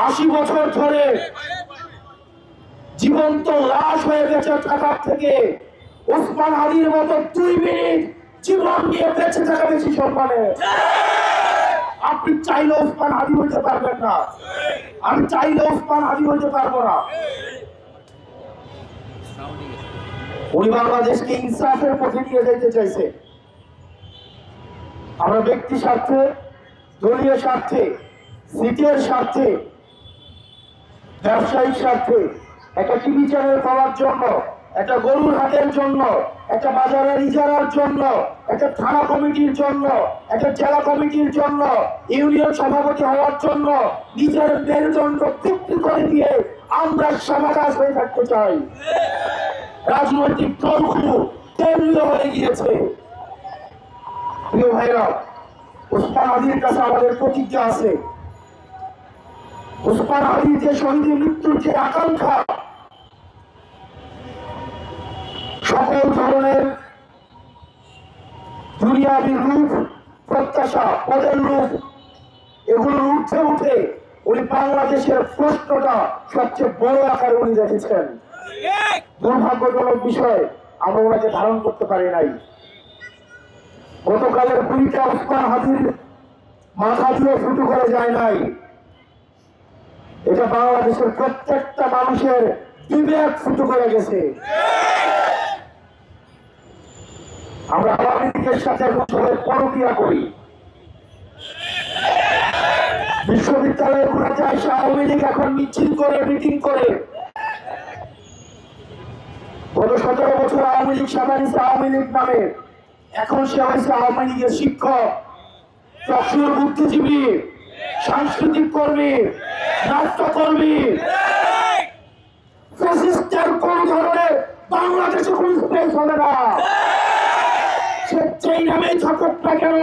80 বছর ধরে জীবন্ত লাশ হয়ে গেছে থাকার থেকে ওসমান হাদির মতো 2 মিনিট জীবন নিয়ে বেঁচে থাকা বেশি সম্মানে। আপনি চাইলে ওসমান হাদি হইতে পারবেন না, আমি চাইলে ওসমান হাদি হইতে পারবো না। উনি বাংলাদেশকে ইনসাফের পথে নিয়ে যেতে চাইছে। আমরা ব্যক্তি স্বার্থে, দলীয় স্বার্থে, সিটের স্বার্থে, ব্যবসায়িক স্বার্থে, একটা টিভি চ্যানেল পাওয়ার জন্য, একটা গরুর হাটের জন্য, একটা বাজারের ইজারার জন্য, একটা থানা কমিটির জন্য, একটা জেলা কমিটির জন্য, ইউনিয়ন সভাপতি হওয়ার জন্য নিজের মেরুদণ্ড বিক্রি করে দিয়ে আমরা সমাজ হয়ে থাকতে চাই। রাজনৈতিক দলগুলো কেন্দ্রীয় হয়ে গিয়েছে। প্রিয় ভাইরা, ওসমান হাদির কাছে আমাদের প্রতিজ্ঞা আছে। ওসমান হাদির যে শহীদের মৃত্যুর যে আকাঙ্ক্ষা, সকল ধরনের দুনিয়াবী রূপ, প্রত্যাশা, পদের রূপ, এগুলোর ঊর্ধ্বে উঠে উনি বাংলাদেশের প্রশ্নটা সবচেয়ে বড় আকারে উনি রেখেছেন। দুর্ভাগ্যজনক বিষয়, আমরা ওনাকে ধারণ করতে পারি নাই। গতকালের গুলিটা ওসমান হাদির মাথা দিয়ে ফুটো করে যায় নাই, এটা বাংলাদেশের প্রত্যেকটা মানুষের বিবেক ফুটো করে গেছে। আমরা আওয়ামী লীগের সাথে পরকিয়া করি, বিশ্ববিদ্যালয়ে ঘুরে যায় আওয়ামী লীগ এখন মিছিল করে, মিটিং করে। গত 17 বছর আওয়ামী লীগ সাধারণ আওয়ামী লীগ নামে, এখন সে হয়েছে আওয়ামী লীগের শিক্ষক, চক্ষুর বুদ্ধিজীবী, সাংস্কৃতিক কর্মী, নাট্যকর্মী। ফ্যাসিস্টের কোন ধরনের বাংলাদেশে কোন স্পেস হবে না, সে যেই নামেই থাকুক না কেন।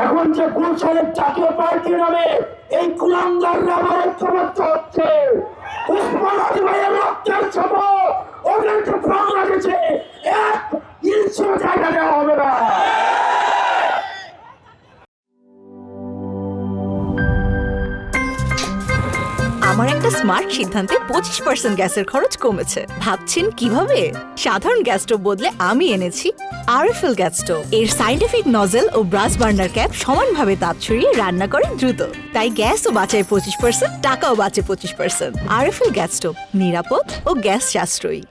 এখন যে গুলশানের জাতীয় পার্টি নামে এই কুলাঙ্গাররা ঐক্যবদ্ধ হচ্ছে, ওসমান হাদি ভাইয়ের রক্তের শপথ ওদেরকে বাংলাদেশে এক ইঞ্চিও জায়গা দেওয়া হবে না। আমার একটা স্মার্ট সিদ্ধান্তে 25% গ্যাসের খরচ কমেছে। ভাবছেন কিভাবে? সাধারণ গ্যাস স্টোভ বদলে আমি এনেছি আরএফএল গ্যাস স্টোভ। এর সাইন্টিফিক নজল ও ব্রাস বার্নার ক্যাপ সমানভাবে তাপ ছড়িয়ে রান্না করে দ্রুত, তাই গ্যাসও বাঁচায় 25%, টাকাও বাঁচে 25%। আরএফএল গ্যাস স্টোভ নিরাপদ ও গ্যাস সাশ্রয়ী।